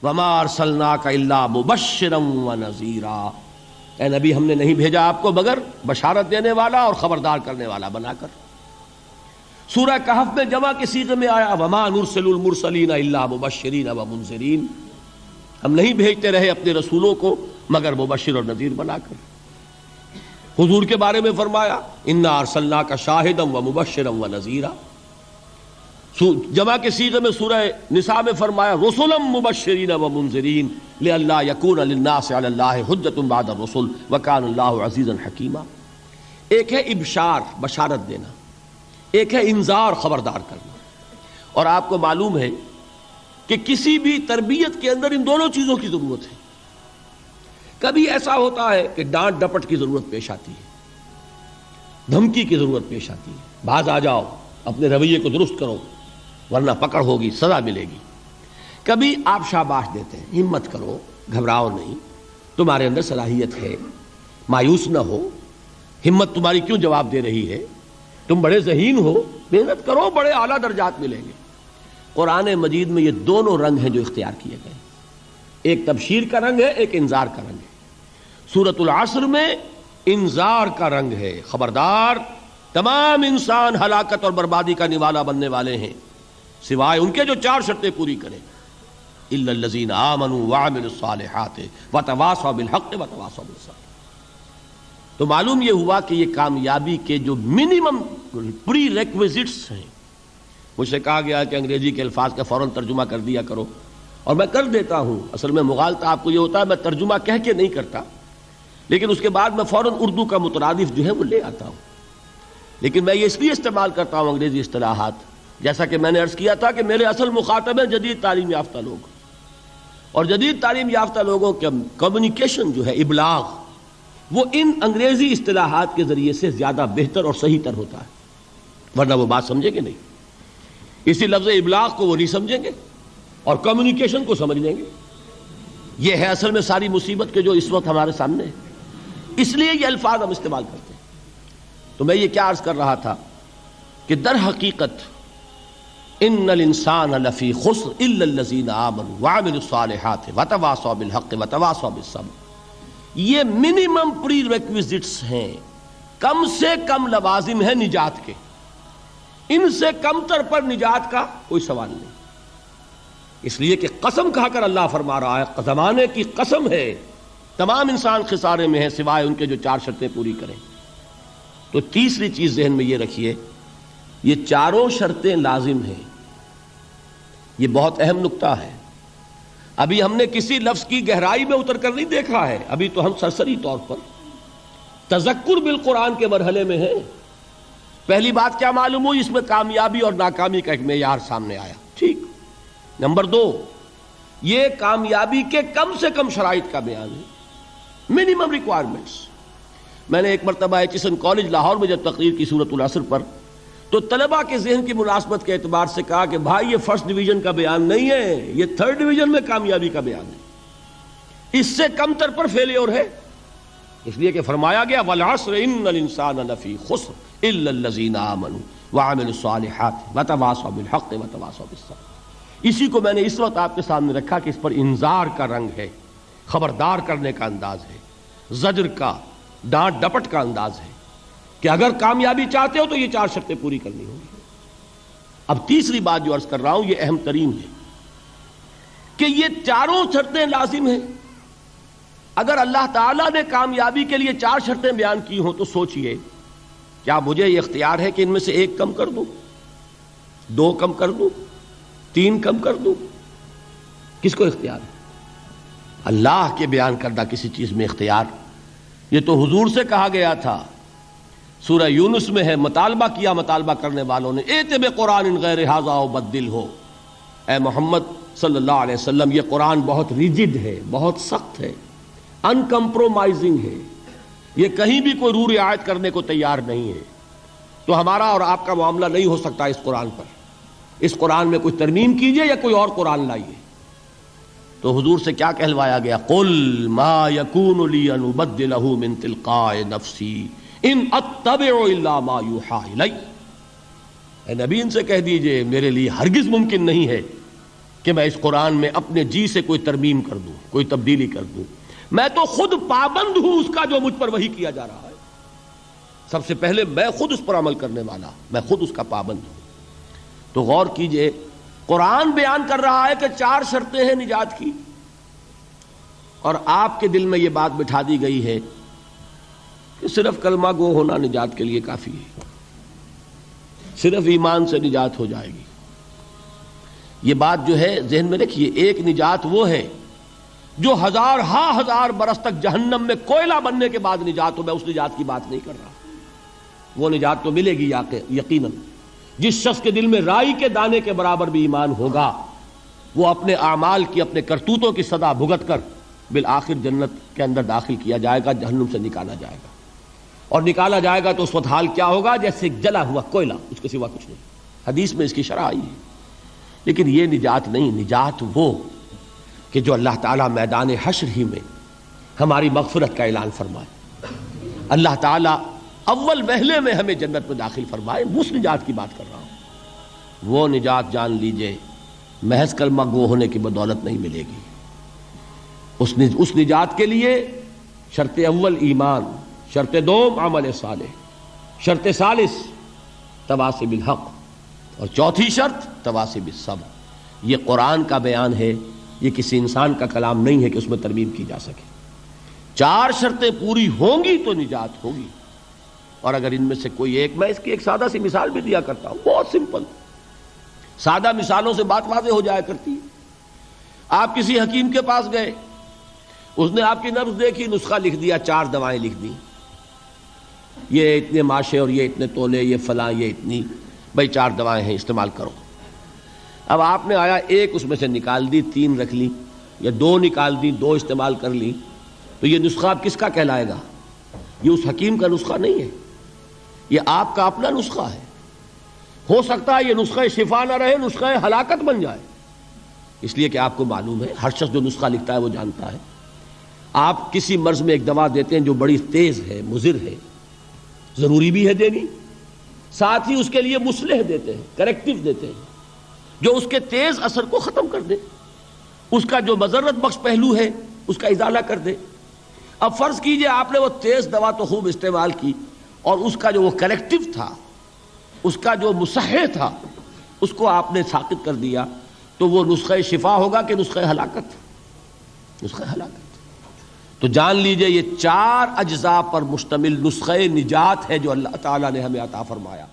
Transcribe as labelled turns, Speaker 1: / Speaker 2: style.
Speaker 1: وما ارسلناک الا مبشرا ونذیرا، اے نبی ہم نے نہیں بھیجا آپ کو مگر بشارت دینے والا اور خبردار کرنے والا بنا کر۔ سورہ کہف میں جمع کے صیغے میں آیا وما نرسل المرسلین الا مبشرین ومنذرین، ہم نہیں بھیجتے رہے اپنے رسولوں کو مگر مبشر اور نذیر بنا کر۔ حضور کے بارے میں فرمایا انا ارسلناک شاہدا ومبشرا ونذیرا، جمع کے صیغے میں سورہ نساء میں فرمایا رسلا مبشرین ومنذرین لئلا یکون للناس علی اللہ حجۃ بعد الرسل وکان اللہ عزیزا حکیما۔ ایک ہے ابشار بشارت دینا، ایک ہے انذار خبردار کرنا، اور آپ کو معلوم ہے کہ کسی بھی تربیت کے اندر ان دونوں چیزوں کی ضرورت ہے۔ کبھی ایسا ہوتا ہے کہ ڈانٹ ڈپٹ کی ضرورت پیش آتی ہے، دھمکی کی ضرورت پیش آتی ہے، باز آ جاؤ، اپنے رویے کو درست کرو ورنہ پکڑ ہوگی، سزا ملے گی۔ کبھی آپ شاباش دیتے ہیں، ہمت کرو، گھبراؤ نہیں، تمہارے اندر صلاحیت ہے، مایوس نہ ہو، ہمت تمہاری کیوں جواب دے رہی ہے، تم بڑے ذہین ہو، محنت کرو، بڑے اعلیٰ درجات ملیں گے۔ قرآن مجید میں یہ دونوں رنگ ہیں جو اختیار کیے گئے، ایک تبشیر کا رنگ ہے، ایک انذار کا رنگ ہے۔ سورۃ العصر میں انذار کا رنگ ہے، خبردار تمام انسان ہلاکت اور بربادی کا نوالا بننے والے ہیں سوائے ان کے جو چار شرطیں پوری کریں، الا الذین آمنوا وعملوا الصالحات وتواصوا بالحق وتواصوا بالصبر۔ تو معلوم یہ ہوا کہ یہ کامیابی کے جو منیمم پری ریکویزٹس ہیں، مجھ سے کہا گیا کہ انگریزی کے الفاظ کا فوراً ترجمہ کر دیا کرو، اور میں کر دیتا ہوں۔ اصل میں مغالطہ آپ کو یہ ہوتا ہے میں ترجمہ کہہ کے نہیں کرتا، لیکن اس کے بعد میں فوراً اردو کا مترادف جو ہے وہ لے آتا ہوں، لیکن میں یہ اس لیے استعمال کرتا ہوں انگریزی اصطلاحات، جیسا کہ میں نے عرض کیا تھا کہ میرے اصل مخاطب ہیں جدید تعلیم یافتہ لوگ، اور جدید تعلیم یافتہ لوگوں کے کمیونیکیشن جو ہے، ابلاغ، وہ ان انگریزی اصطلاحات کے ذریعے سے زیادہ بہتر اور صحیح تر ہوتا ہے، ورنہ وہ بات سمجھیں گے نہیں۔ اسی لفظ ابلاغ کو وہ نہیں سمجھیں گے اور کمیونیکیشن کو سمجھ لیں گے۔ یہ ہے اصل میں ساری مصیبت کے جو اس وقت ہمارے سامنے ہے، اس لیے یہ الفاظ ہم استعمال کرتے ہیں۔ تو میں یہ کیا عرض کر رہا تھا کہ در حقیقت ان الانسان لفی خسر الا الذین آمنوا وعملوا الصالحات وتواصوا بالحق وتواصوا بالصبر، یہ منیمم پری ریکویزٹس ہیں، کم سے کم لوازم ہیں نجات کے، ان سے کم تر پر نجات کا کوئی سوال نہیں۔ اس لیے کہ قسم کھا کر اللہ فرما رہا ہے، زمانے کی قسم ہے، تمام انسان خسارے میں ہیں سوائے ان کے جو چار شرطیں پوری کریں۔ تو تیسری چیز ذہن میں یہ رکھیے، یہ چاروں شرطیں لازم ہیں، یہ بہت اہم نکتہ ہے۔ ابھی ہم نے کسی لفظ کی گہرائی میں اتر کر نہیں دیکھا ہے، ابھی تو ہم سرسری طور پر تذکر بالقرآن کے مرحلے میں ہیں۔ پہلی بات کیا معلوم ہوئی، اس میں کامیابی اور ناکامی کا ایک معیار سامنے آیا، ٹھیک۔ نمبر دو، یہ کامیابی کے کم سے کم شرائط کا بیان ہے، منیمم ریکوائرمنٹس۔ میں نے ایک مرتبہ ایچسن کالج لاہور میں جب تقریر کی سورۃ العصر پر، تو طلباء کے ذہن کی مناسبت کے اعتبار سے کہا کہ بھائی یہ فرسٹ ڈویژن کا بیان نہیں ہے، یہ تھرڈ ڈویژن میں کامیابی کا بیان ہے، اس سے کم تر پر فیلیور ہے، اس لیے کہ فرمایا گیا والعصر ان الانسان لفی خسر الا الذین آمنوا وعملوا الصالحات وتواصوا بالحق وتواصوا بالصبر۔ اسی کو میں نے اس وقت آپ کے سامنے رکھا کہ اس پر انذار کا رنگ ہے، خبردار کرنے کا انداز ہے، زجر کا، ڈانٹ ڈپٹ کا انداز ہے کہ اگر کامیابی چاہتے ہو تو یہ چار شرطیں پوری کرنی ہوں گی۔ اب تیسری بات جو عرض کر رہا ہوں یہ اہم ترین ہے کہ یہ چاروں شرطیں لازم ہیں۔ اگر اللہ تعالیٰ نے کامیابی کے لیے چار شرطیں بیان کی ہوں تو سوچئے، کیا مجھے یہ اختیار ہے کہ ان میں سے ایک کم کر دوں، دو کم کر دوں، تین کم کر دوں؟ کس کو اختیار ہے؟ اللہ کے بیان کردہ کسی چیز میں اختیار، یہ تو حضور سے کہا گیا تھا، سورہ یونس میں ہے، مطالبہ کیا مطالبہ کرنے والوں نے، ایت بقرآن غیر ھذا وبدل ہو، اے محمد صلی اللہ علیہ وسلم یہ قرآن بہت ریجڈ ہے، بہت سخت ہے، ان کمپرومائزنگ ہے، یہ کہیں بھی کوئی رو رعایت کرنے کو تیار نہیں ہے، تو ہمارا اور آپ کا معاملہ نہیں ہو سکتا اس قرآن پر، اس قرآن میں کوئی ترمیم کیجئے یا کوئی اور قرآن لائیے۔ تو حضور سے کیا کہلوایا گیا؟ قل ما یکون لی ان ابدلہ من تلقاء نفسی ان اتبع الا ما یوحی الی، اے نبی ان سے کہہ دیجئے میرے لیے ہرگز ممکن نہیں ہے کہ میں اس قرآن میں اپنے جی سے کوئی ترمیم کر دوں، کوئی تبدیلی کر دوں. میں تو خود پابند ہوں اس کا جو مجھ پر وحی کیا جا رہا ہے. سب سے پہلے میں خود اس پر عمل کرنے والا، میں خود اس کا پابند ہوں. تو غور کیجئے، قرآن بیان کر رہا ہے کہ 4 شرطیں ہیں نجات کی، اور آپ کے دل میں یہ بات بٹھا دی گئی ہے کہ صرف کلمہ گو ہونا نجات کے لیے کافی ہے، صرف ایمان سے نجات ہو جائے گی. یہ بات جو ہے ذہن میں رکھیے، ایک نجات وہ ہے جو ہزار برس تک جہنم میں کوئلہ بننے کے بعد نجات ہو. میں اس نجات کی بات نہیں کر رہا. وہ نجات تو ملے گی یقیناً. جس شخص کے دل میں رائی کے دانے کے برابر بھی ایمان ہوگا، وہ اپنے اعمال کی، اپنے کرتوتوں کی سزا بھگت کر بالآخر جنت کے اندر داخل کیا جائے گا، جہنم سے نکالا جائے گا. اور نکالا جائے گا تو اس وقت حال کیا ہوگا؟ جیسے جلا ہوا کوئلہ، اس کے سوا کچھ نہیں. حدیث میں اس کی شرح آئی ہے. لیکن یہ نجات نہیں. نجات وہ کہ جو اللہ تعالیٰ میدان حشر ہی میں ہماری مغفرت کا اعلان فرمائے، اللہ تعالیٰ اول وہلے میں ہمیں جنت میں داخل فرمائے. اس نجات کی بات کر رہا ہوں. وہ نجات جان لیجئے محض کلمہ گو ہونے کی بدولت نہیں ملے گی. اس نجات کے لیے شرط اول ایمان، شرط دوم عمل صالح، شرط ثالث تواصی بالحق، اور چوتھی شرط تواصی بالصبر. یہ قرآن کا بیان ہے، یہ کسی انسان کا کلام نہیں ہے کہ اس میں ترمیم کی جا سکے. 4 شرطیں پوری ہوں گی تو نجات ہوگی. اور اگر ان میں سے کوئی ایک، میں اس کی ایک سادہ سی مثال بھی دیا کرتا ہوں، بہت سمپل. سادہ مثالوں سے بات واضح ہو جایا کرتی ہے. آپ کسی حکیم کے پاس گئے، اس نے آپ کی نبض دیکھی، نسخہ لکھ دیا، 4 دوائیں لکھ دی، یہ اتنے ماشے اور یہ اتنے تولے، یہ فلاں، یہ اتنی، بھائی 4 دوائیں ہیں، استعمال کرو. اب آپ نے آیا ایک اس میں سے نکال دی، 3 رکھ لی، یا 2 نکال دی، 2 استعمال کر لی، تو یہ نسخہ اب کس کا کہلائے گا؟ یہ اس حکیم کا نسخہ نہیں ہے، یہ آپ کا اپنا نسخہ ہے. ہو سکتا ہے یہ نسخہ شفا نہ رہے، نسخہ ہلاکت بن جائے. اس لیے کہ آپ کو معلوم ہے، ہر شخص جو نسخہ لکھتا ہے وہ جانتا ہے. آپ کسی مرض میں ایک دوا دیتے ہیں جو بڑی تیز ہے، مضر ہے، ضروری بھی ہے دینی، ساتھ ہی اس کے لیے مصلح دیتے ہیں، کریکٹیو دیتے ہیں جو اس کے تیز اثر کو ختم کر دے، اس کا جو مضرت بخش پہلو ہے اس کا ازالہ کر دے. اب فرض کیجئے آپ نے وہ تیز دوا تو خوب استعمال کی، اور اس کا جو وہ کریکٹیو تھا، اس کا جو مصحح تھا، اس کو آپ نے ساقط کر دیا، تو وہ نسخہ شفا ہوگا کہ نسخہ ہلاکت؟ نسخہ ہلاکت. تو جان لیجئے یہ 4 اجزاء پر مشتمل نسخہ نجات ہے جو اللہ تعالیٰ نے ہمیں عطا فرمایا.